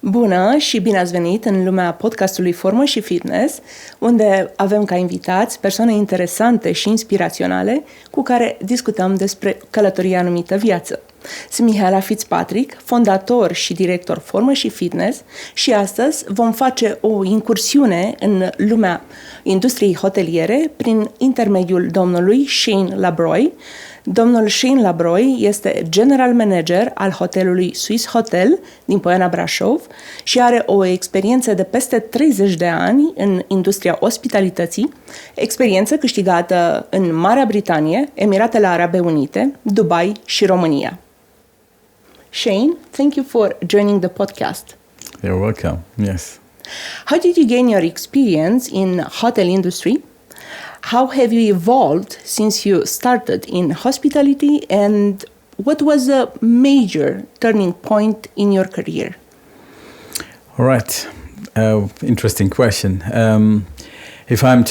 Bună și bine ați venit în lumea podcastului Formă și Fitness, unde avem ca invitați persoane interesante și inspiraționale cu care discutăm despre călătoria numită viață. Sunt Mihaela Fitzpatrick, fondator și director Formă și Fitness și astăzi vom face o incursiune în lumea industriei hoteliere prin intermediul domnului Shane Labrooy. Domnul Shane Labrooy este general manager al hotelului Swissôtel din Poiana, Brașov și are o experiență de peste 30 de ani în industria ospitalității, experiență câștigată în Marea Britanie, Emiratele Arabe Unite, Dubai și România. Shane, thank you for joining the podcast. You're welcome. Yes. How did you gain your experience in hotel industry? How have you evolved since you started in hospitality, and what was a major turning point in your career? All right. Interesting question. If I'm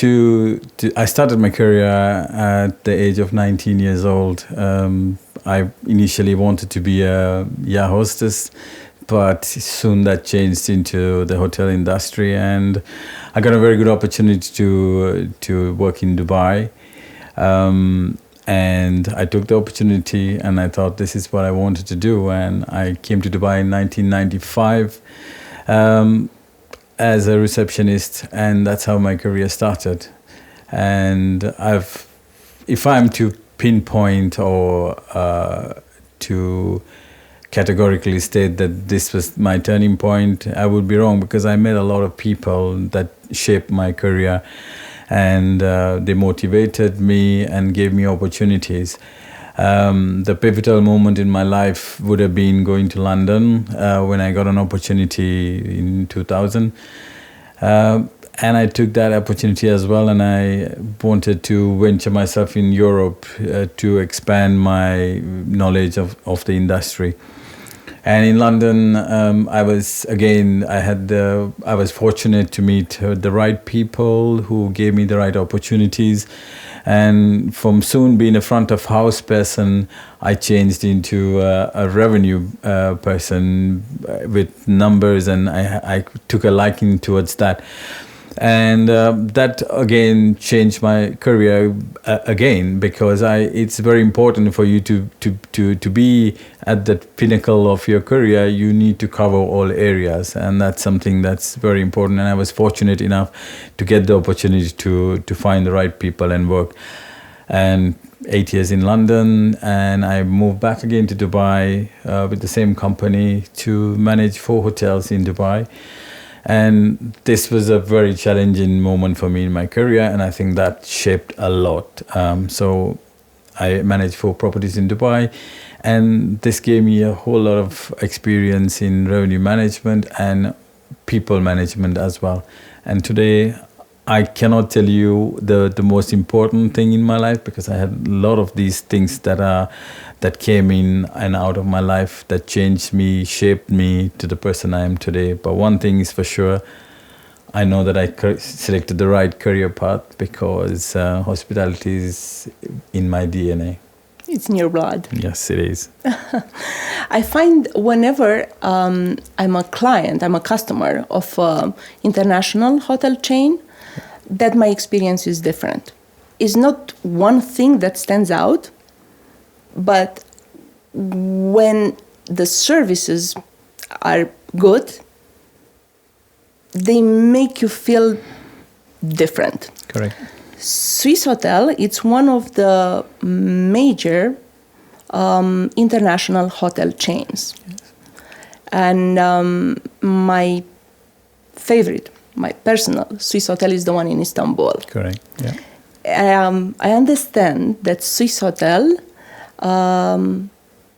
I started my career at the age of 19 years old. I initially wanted to be a air hostess, but soon that changed into the hotel industry, and I got a very good opportunity to work in Dubai. And I took the opportunity, and I thought this is what I wanted to do. And I came to Dubai in 1995 as a receptionist, and that's how my career started. And if I'm to pinpoint or to categorically state that this was my turning point, I would be wrong, because I met a lot of people that shaped my career, and they motivated me and gave me opportunities. The pivotal moment in my life would have been going to London when I got an opportunity in 2000. And I took that opportunity as well, and I wanted to venture myself in Europe to expand my knowledge of the industry. And in London, I was fortunate to meet the right people who gave me the right opportunities. And from soon being a front of house person, I changed into a revenue person with numbers, and I took a liking towards that. And that again changed my career again, because it's very important for you to be at the pinnacle of your career. You need to cover all areas, and that's something that's very important. And I was fortunate enough to get the opportunity to find the right people and work. And 8 years in London, and I moved back again to Dubai with the same company to manage 4 hotels in Dubai. And this was a very challenging moment for me in my career, and I think that shaped a lot. So I managed 4 properties in Dubai, and this gave me a whole lot of experience in revenue management and people management as well. And today, I cannot tell you the most important thing in my life, because I had a lot of these things that came in and out of my life that changed me, shaped me to the person I am today. But one thing is for sure, I know that I selected the right career path, because hospitality is in my DNA. It's in your blood. Yes, it is. I find whenever I'm a customer of an international hotel chain, that my experience is different. It's not one thing that stands out, but when the services are good, they make you feel different. Correct. Swissôtel, it's one of the major international hotel chains. Yes. And my personal Swissôtel is the one in Istanbul. Correct, yeah. I understand that Swissôtel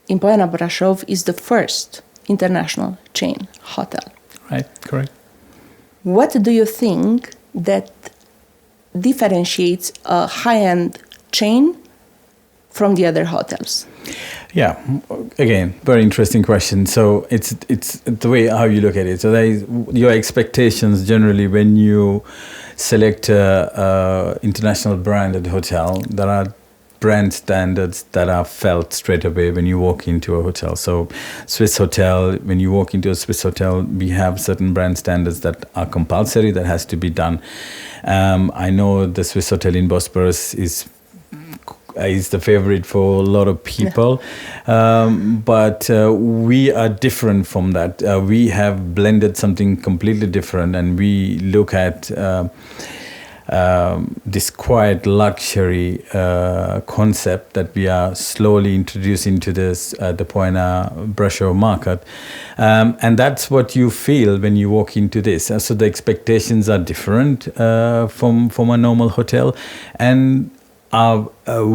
in Poiana, Brașov is the first international chain hotel. Right, correct. What do you think that differentiates a high-end chain from the other hotels? Yeah, again, very interesting question. So it's the way how you look at it. So your expectations generally when you select a international branded hotel. There are brand standards that are felt straight away when you walk into a hotel. So Swissôtel, when you walk into a Swissôtel, we have certain brand standards that are compulsory, that has to be done. I know the Swissôtel in Bosporus is the favorite for a lot of people, but we are different from that. We have blended something completely different, and we look at this quiet luxury concept that we are slowly introducing to the Poiana Brașov market, and that's what you feel when you walk into this. So the expectations are different from a normal hotel, and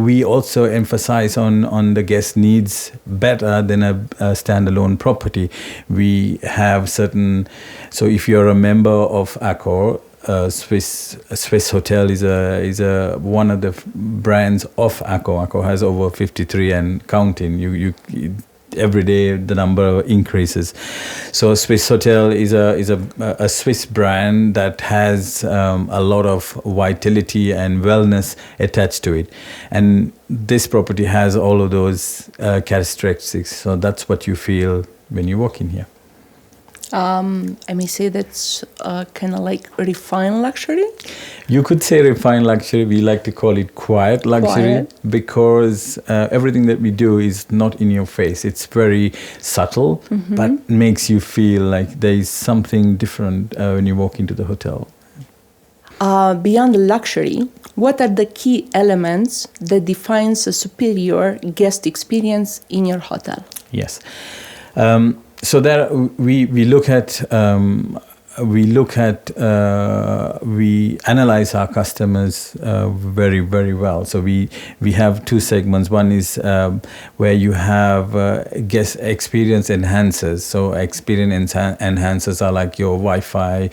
we also emphasize on the guest needs better than a standalone property. We have certain, so if you're a member of Accor, Swissôtel is one of the brands of Accor. Accor has over 53 and counting. You every day the number increases. So Swissôtel is a Swiss brand that has a lot of vitality and wellness attached to it, and this property has all of those characteristics. So that's what you feel when you walk in here. I may say that's kind of like refined luxury. You could say refined luxury. We like to call it quiet luxury, because everything that we do is not in your face. It's very subtle, but makes you feel like there is something different when you walk into the hotel. Beyond the luxury, what are the key elements that defines a superior guest experience in your hotel? Yes. So there we analyze our customers very, very well. So we have two segments. One is where you have guest experience enhancers. So experience enhancers are like your Wi-Fi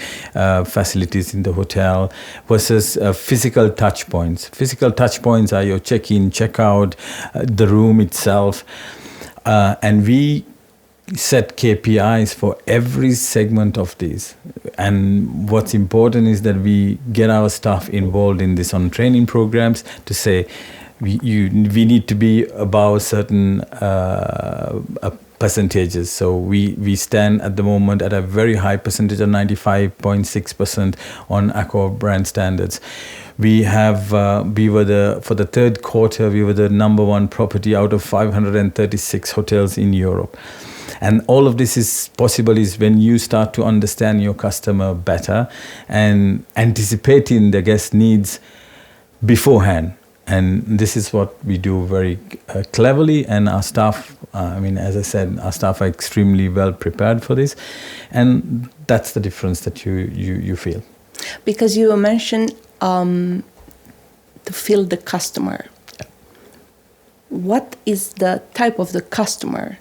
facilities in the hotel, versus physical touch points. Physical touch points are your check-in, check-out, the room itself, and we set KPIs for every segment of these. And what's important is that we get our staff involved in this on training programs to say we need to be above certain percentages. So we stand at the moment at a very high percentage of 95.6% on Accor brand standards. We have for the third quarter we were the number one property out of 536 hotels in Europe. And all of this is possible is when you start to understand your customer better and anticipating the guest needs beforehand. And this is what we do very cleverly. And our staff, as I said, our staff are extremely well prepared for this. And that's the difference that you feel. Because you mentioned to feel the customer. Yeah. What is the type of the customer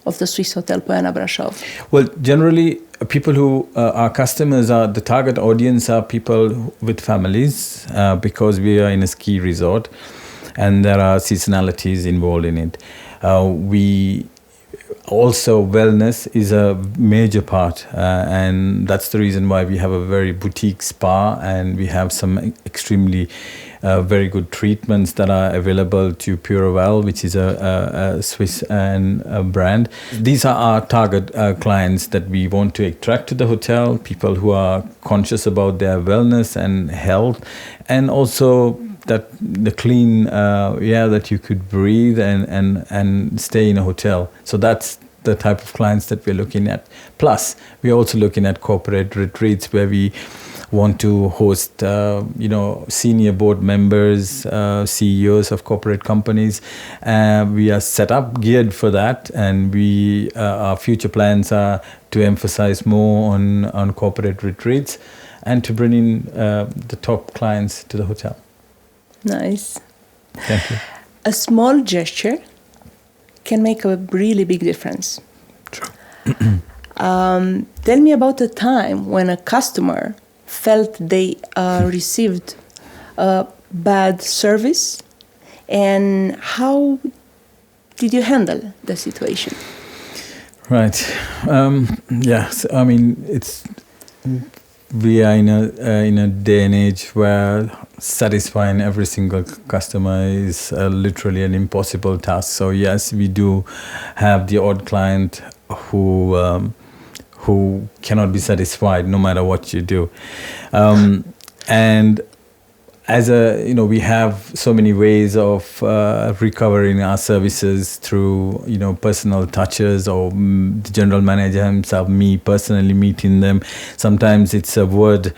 of the Swissôtel Poiana Brașov? Well, generally, people who our customers are, the target audience are people with families, because we are in a ski resort and there are seasonalities involved in it. We also, wellness is a major part, and that's the reason why we have a very boutique spa, and we have some extremely very good treatments that are available to Purevel, which is a Swiss brand. These are our target clients that we want to attract to the hotel, people who are conscious about their wellness and health, and also that the clean air that you could breathe and stay in a hotel. So that's the type of clients that we're looking at. Plus, we're also looking at corporate retreats where we want to host, senior board members, CEOs of corporate companies. We are set up, geared for that, and our future plans are to emphasize more on corporate retreats and to bring in the top clients to the hotel. Nice. Thank you. A small gesture can make a really big difference. True. Tell me about a time when a customer felt they received bad service, and how did you handle the situation? Right. Yes. It's we are in a day and age where satisfying every single customer is literally an impossible task. So yes, we do have the odd client who cannot be satisfied no matter what you do, and as we have so many ways of recovering our services through, personal touches, or the general manager himself, me personally meeting them. Sometimes it's a word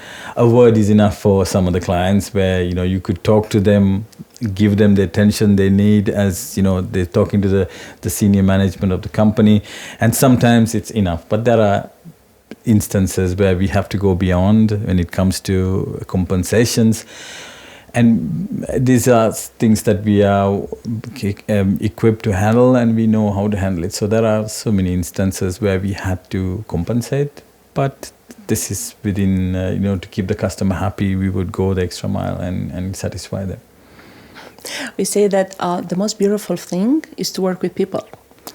is enough for some of the clients, where, you could talk to them, give them the attention they need, as, they're talking to the senior management of the company. And sometimes it's enough. But there are instances where we have to go beyond when it comes to compensations. And these are things that we are equipped to handle, and we know how to handle it. So there are so many instances where we had to compensate, but this is within, to keep the customer happy, we would go the extra mile and satisfy them. We say that the most beautiful thing is to work with people.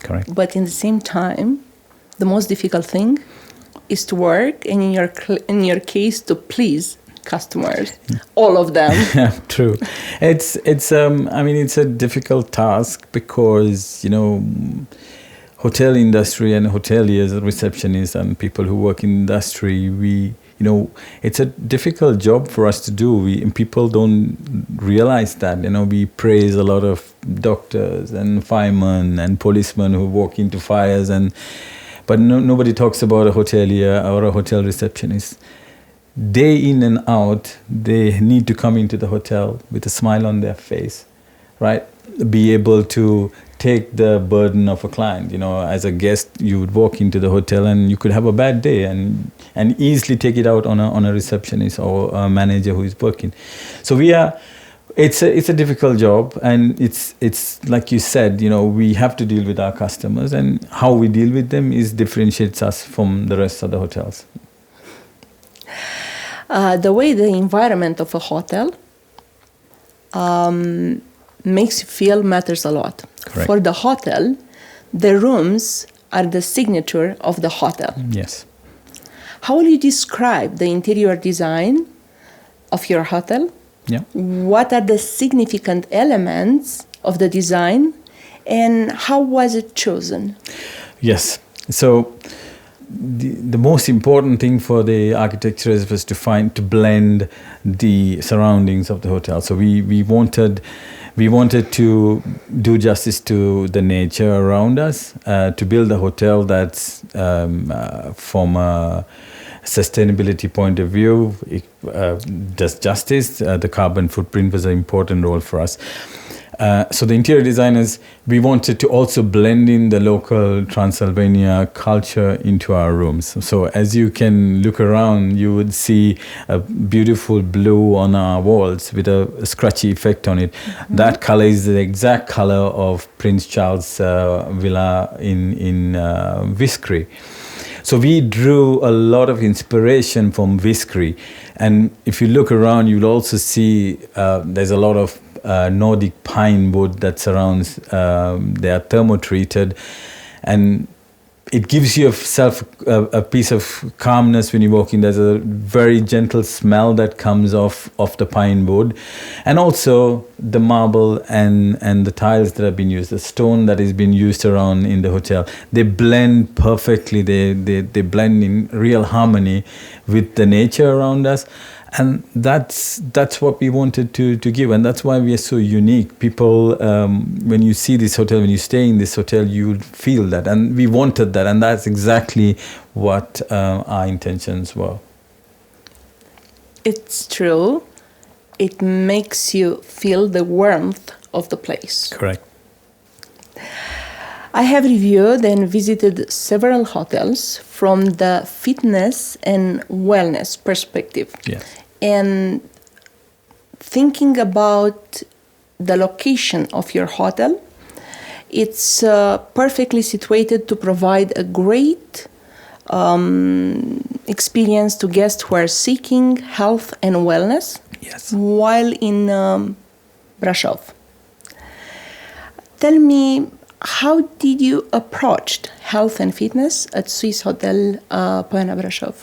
Correct. But in the same time, the most difficult thing is to work, and in your case, to please customers, all of them. True. It's a difficult task, because hotel industry and hoteliers, receptionists, and people who work in industry, it's a difficult job for us to do. People don't realize that. We praise a lot of doctors and firemen and policemen who walk into fires, but nobody talks about a hotelier or a hotel receptionist. Day in and out, they need to come into the hotel with a smile on their face, right? Be able to take the burden of a client. As a guest, you would walk into the hotel and you could have a bad day and easily take it out on a receptionist or a manager who is working. So it's a difficult job, and it's like you said, we have to deal with our customers, and how we deal with them differentiates us from the rest of the hotels. The way the environment of a hotel makes you feel matters a lot. Correct. For the hotel, the rooms are the signature of the hotel. Yes. How will you describe the interior design of your hotel? Yeah. What are the significant elements of the design, and how was it chosen? Yes. So the most important thing for the architecture was to blend the surroundings of the hotel. So we wanted to do justice to the nature around us, to build a hotel that's from a sustainability point of view, it does justice. The carbon footprint was an important role for us. So the interior designers, we wanted to also blend in the local Transylvania culture into our rooms. So as you can look around, you would see a beautiful blue on our walls with a scratchy effect on it. Mm-hmm. That color is the exact color of Prince Charles' villa in Viscry. So we drew a lot of inspiration from Viscry. And if you look around, you'll also see there's a lot of Nordic pine wood that surrounds. They are thermo-treated, and it gives you a piece of calmness when you walk in. There's a very gentle smell that comes off the pine wood, and also the marble and the tiles that have been used, the stone that has been used around in the hotel. They blend perfectly. They blend in real harmony with the nature around us. And that's what we wanted to give, and that's why we are so unique. People, when you see this hotel, when you stay in this hotel, you feel that, and we wanted that, and that's exactly what our intentions were. It's true. It makes you feel the warmth of the place. Correct. I have reviewed and visited several hotels from the fitness and wellness perspective. Yes. And thinking about the location of your hotel, it's perfectly situated to provide a great experience to guests who are seeking health and wellness. Yes. While in Brașov. Tell me, how did you approach health and fitness at Swissôtel Poiana Brașov?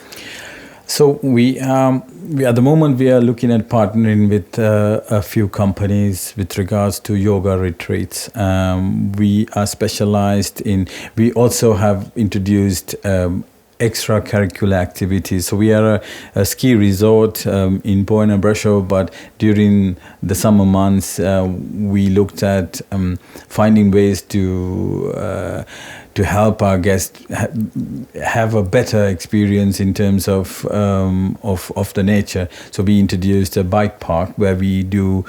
So we at the moment we are looking at partnering with a few companies with regards to yoga retreats. We are specialized in. We also have introduced extracurricular activities. So we are a ski resort in Poiana, Brașov, but during the summer months we looked at finding ways to help our guests have a better experience in terms of the nature. So we introduced a bike park where we do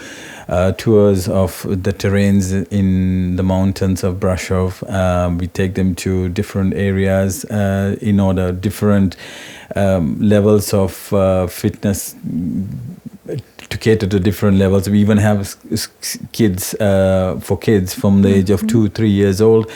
tours of the terrains in the mountains of Brașov. We take them to different areas in order different levels of fitness to cater to different levels. We even have kids for kids from the age of 2-3 years old.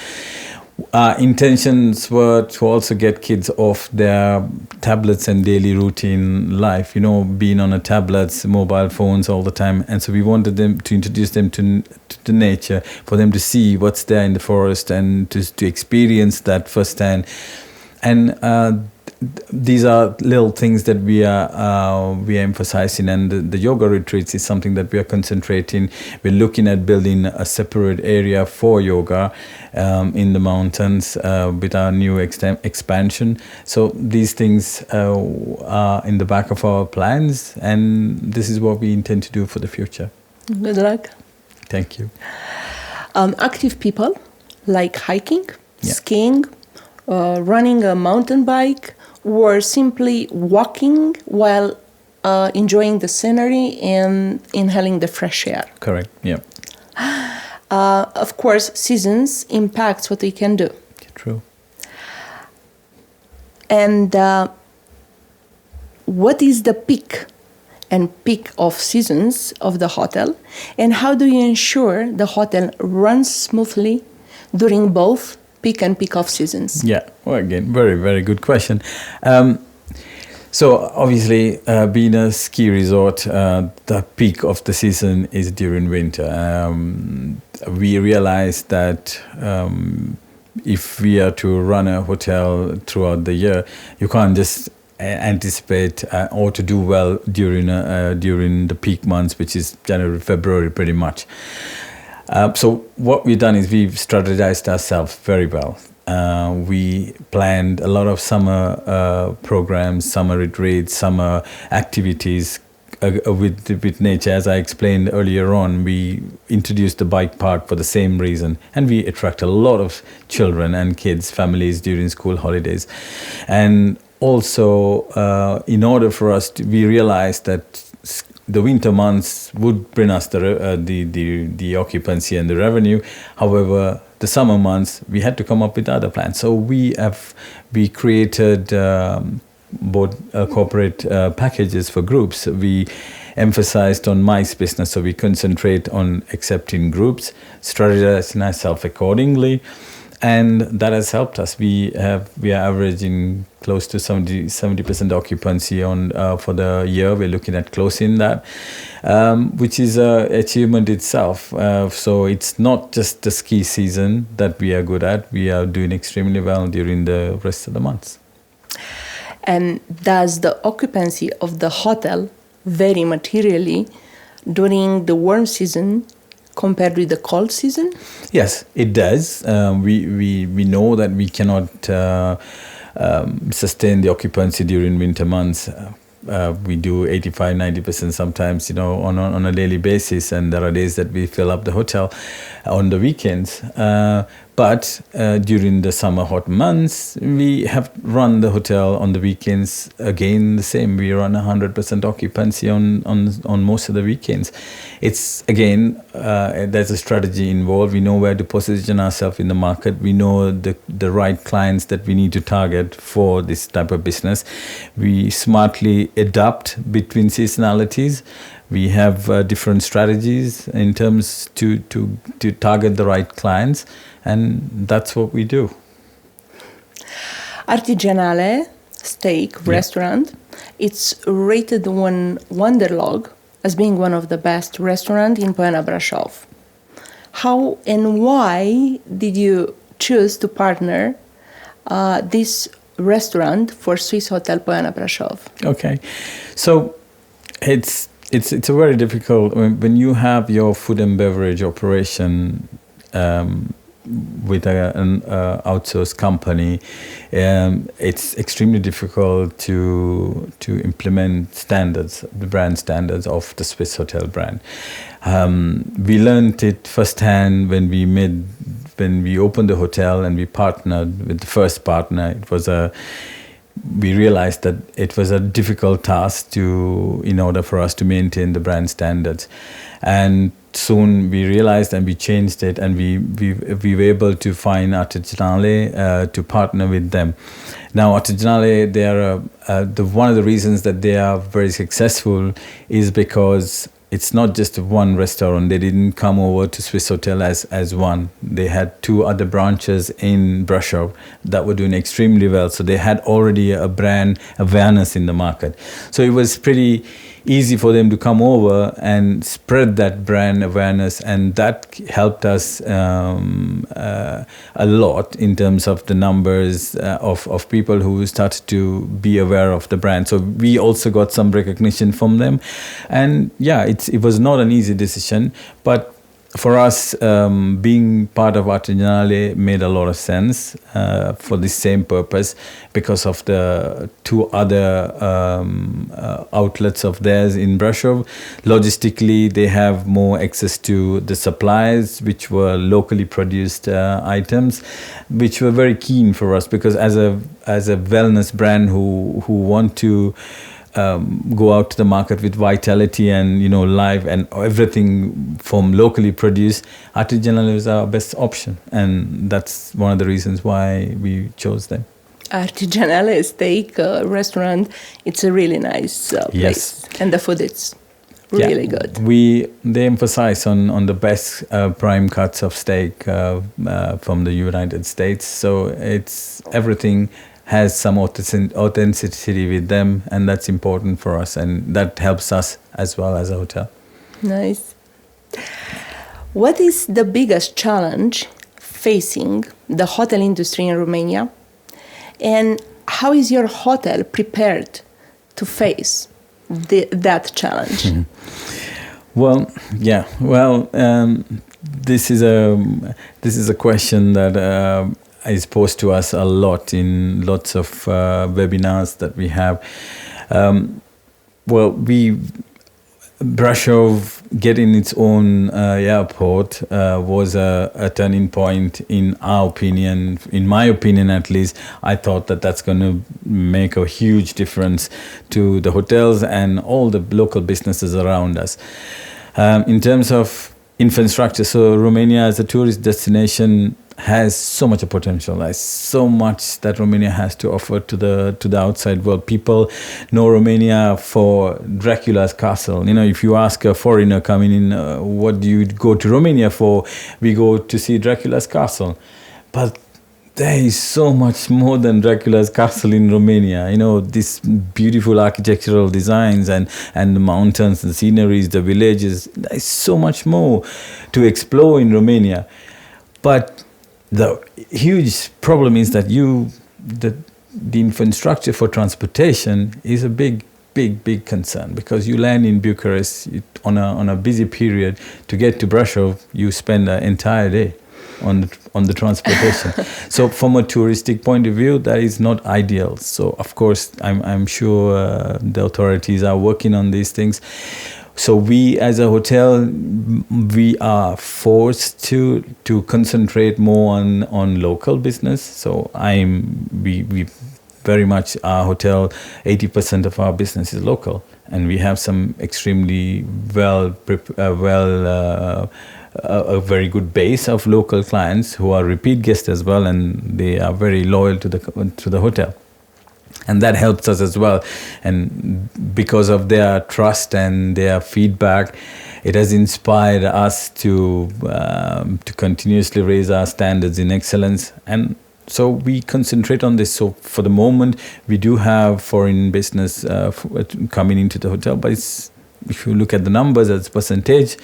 Our intentions were to also get kids off their tablets and daily routine life, being on a tablets, mobile phones all the time. And so we wanted them to introduce them to the nature, for them to see what's there in the forest and to experience that firsthand. And these are little things that we are emphasizing, and the yoga retreats is something that we are concentrating. We're looking at building a separate area for yoga in the mountains with our new expansion. So these things are in the back of our plans, and this is what we intend to do for the future. Good luck. Thank you. Active people like hiking, skiing, running a mountain bike, or simply walking while enjoying the scenery and inhaling the fresh air. Correct, yeah. Of course, seasons impacts what we can do. True. And what is the peak of seasons of the hotel, and how do you ensure the hotel runs smoothly during both peak and peak off seasons? Yeah, well, again, very, very good question. So obviously, being a ski resort, the peak of the season is during winter. We realized that if we are to run a hotel throughout the year, you can't just anticipate or to do well during the peak months, which is January, February, pretty much. So what we've done is we've strategized ourselves very well. We planned a lot of summer programs, summer retreats, summer activities with nature. As I explained earlier on, we introduced the bike park for the same reason, and we attract a lot of children and kids, families during school holidays. And also, in order for us we realized that the winter months would bring us the occupancy and the revenue. However, the summer months we had to come up with other plans. So we created both corporate packages for groups. We emphasized on MICE business, so we concentrate on accepting groups, strategizing ourselves accordingly, and that has helped us. We are averaging close to 70% occupancy for the year. We're looking at closing that, which is an achievement itself. So it's not just the ski season that we are good at. We are doing extremely well during the rest of the months. And does the occupancy of the hotel vary materially during the warm season compared with the cold season? Yes, it does. We know that we cannot sustain the occupancy during winter months. We do 85-90% sometimes, on a daily basis, and there are days that we fill up the hotel on the weekends. But during the summer hot months, we have run the hotel on the weekends. Again, the same. We run 100% occupancy on most of the weekends. It's again, there's a strategy involved. We know where to position ourselves in the market. We know the right clients that we need to target for this type of business. We smartly adapt between seasonalities. We have different strategies in terms to target the right clients, and that's what we do. Artigianale Steak Restaurant, it's rated on Wonderlog as being one of the best restaurants in Poiana, Brașov. How and why did you choose to partner this restaurant for Swissotel Poiana Brașov. Okay, so it's a very difficult when you have your food and beverage operation with an outsourced company. It's extremely difficult to implement standards, the brand standards of the Swissôtel brand. We learned it firsthand when we opened the hotel and we partnered with the first partner. We realized that it was a difficult task in order for us to maintain the brand standards. And soon we realized and we changed it, and we were able to find Artigianale to partner with them. Now Artigianale, they are one of the reasons that they are very successful is because it's not just one restaurant. They didn't come over to Swissôtel as one. They had two other branches in Brașov that were doing extremely well. So they had already a brand awareness in the market. So it was pretty easy for them to come over and spread that brand awareness, and that helped us a lot in terms of the numbers of people who started to be aware of the brand. So we also got some recognition from them, and it was not an easy decision, but for us, being part of Artigianale made a lot of sense for the same purpose, because of the two other outlets of theirs in Brașov. Logistically, they have more access to the supplies, which were locally produced items, which were very keen for us, because as a wellness brand who want to go out to the market with vitality and live and everything from locally produced, Artigianale is our best option, and that's one of the reasons why we chose them. Artigianale steak restaurant, it's a really nice place, and the food is really good. They emphasize on the best prime cuts of steak from the United States, so it's everything has some authenticity with them, and that's important for us, and that helps us as well as a hotel. Nice. What is the biggest challenge facing the hotel industry in Romania, and how is your hotel prepared to face that challenge? Mm-hmm. This is a question that is posed to us a lot in lots of webinars that we have. Brașov getting its own airport was a turning point in our opinion. In my opinion, at least, I thought that that's going to make a huge difference to the hotels and all the local businesses around us. In terms of infrastructure, so Romania as a tourist destination has so much potential. There's so much that Romania has to offer to the outside world. People know Romania for Dracula's castle. If you ask a foreigner coming in, what do you go to Romania for? We go to see Dracula's castle. But there is so much more than Dracula's castle in Romania. These beautiful architectural designs and the mountains, the sceneries, the villages. There is so much more to explore in Romania. But the huge problem is that the infrastructure for transportation is a big concern, because you land in Bucharest on a busy period. To get to Brașov, you spend an entire day on the transportation. So from a touristic point of view, that is not ideal. So of course, I'm sure the authorities are working on these things. So we, as a hotel, we are forced to concentrate more on local business. So we very much, our hotel, 80% of our business is local, and we have some extremely a very good base of local clients who are repeat guests as well, and they are very loyal to the hotel. And that helps us as well. And because of their trust and their feedback, it has inspired us to continuously raise our standards in excellence. And so we concentrate on this. So for the moment, we do have foreign business coming into the hotel, but if you look at the numbers as percentage,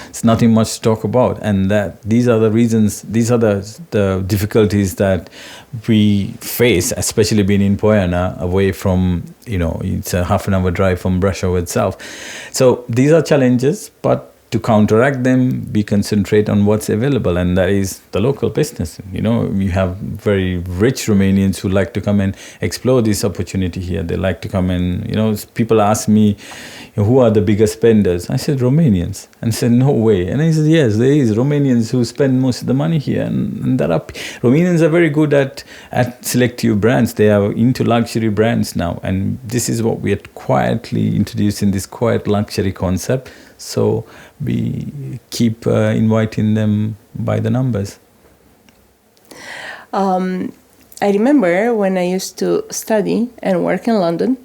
it's nothing much to talk about. And that these are the reasons, these are the difficulties that we face, especially being in Poiana, away from, it's a half an hour drive from Brașov itself. So these are challenges, but to counteract them, we concentrate on what's available, and that is the local business. You have very rich Romanians who like to come and explore this opportunity here. They like to come and, people ask me, who are the biggest spenders? I said, Romanians. And I said, no way. And I said, yes, there is Romanians who spend most of the money here. And that Romanians are very good at selective brands. They are into luxury brands now. And this is what we are quietly introducing, this quiet luxury concept. So we keep inviting them by the numbers. I remember when I used to study and work in London,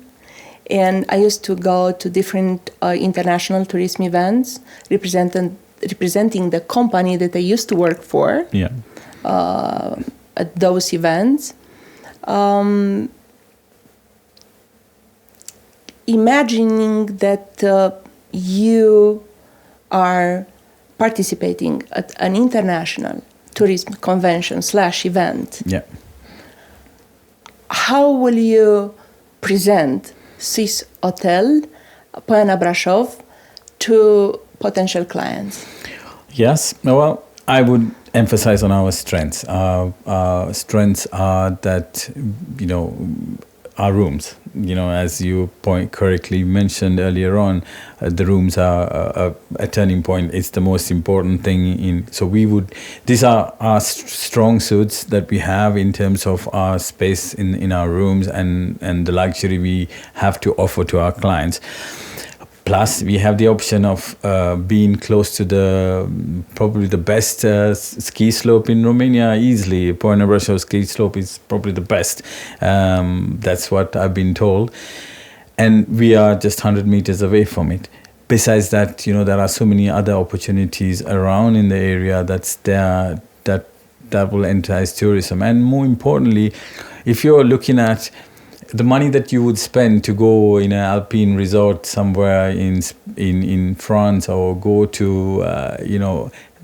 and I used to go to different international tourism events representing the company that I used to work for. Yeah. At those events. Imagining that you are participating at an international tourism convention / event. Yeah. How will you present Swissôtel Poiana Brașov to potential clients? Yes. Well, I would emphasize on our strengths. Our strengths are that, our rooms. As you correctly mentioned earlier on, the rooms are a turning point. It's the most important thing. These are our strong suits that we have in terms of our space in our rooms and the luxury we have to offer to our clients. Plus, we have the option of being close to probably the best ski slope in Romania easily. Poiana Brașov ski slope is probably the best. That's what I've been told. And we are just 100 meters away from it. Besides that, there are so many other opportunities around in the area that's there that will entice tourism. And more importantly, if you're looking at the money that you would spend to go in an alpine resort somewhere in France, or go to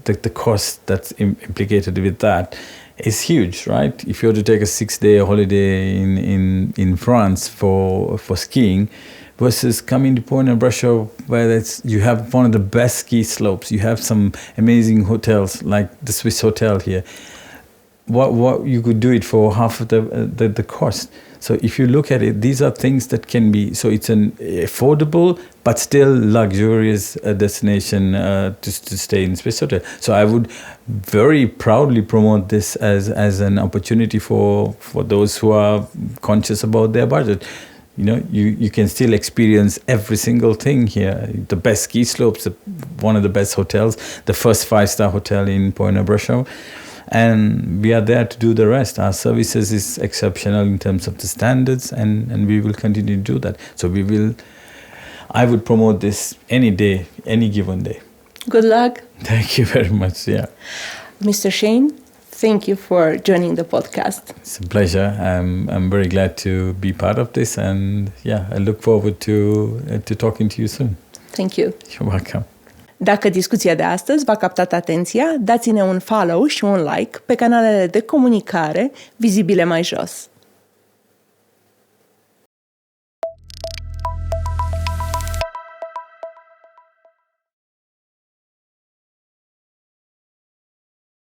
the cost that's implicated with that is huge, right? If you were to take a 6-day holiday in France for skiing, versus coming to Poiana Brașov, where you have one of the best ski slopes, you have some amazing hotels like the Swissotel here. What you could do it for half of the cost. So if you look at it, these are things that can be, so it's an affordable but still luxurious destination to stay in Swissôtel. So I would very proudly promote this as an opportunity for those who are conscious about their budget. You can still experience every single thing here. The best ski slopes, one of the best hotels, the first 5-star hotel in Poiana Brașov. And we are there to do the rest. Our services is exceptional in terms of the standards, and we will continue to do that. So I would promote this any day, any given day. Good luck. Thank you very much. Yeah. Mr. Shane, thank you for joining the podcast. It's a pleasure. I'm very glad to be part of this, and I look forward to talking to you soon. Thank you. You're welcome. Dacă discuția de astăzi v-a captat atenția, dați-ne un follow și un like pe canalele de comunicare vizibile mai jos.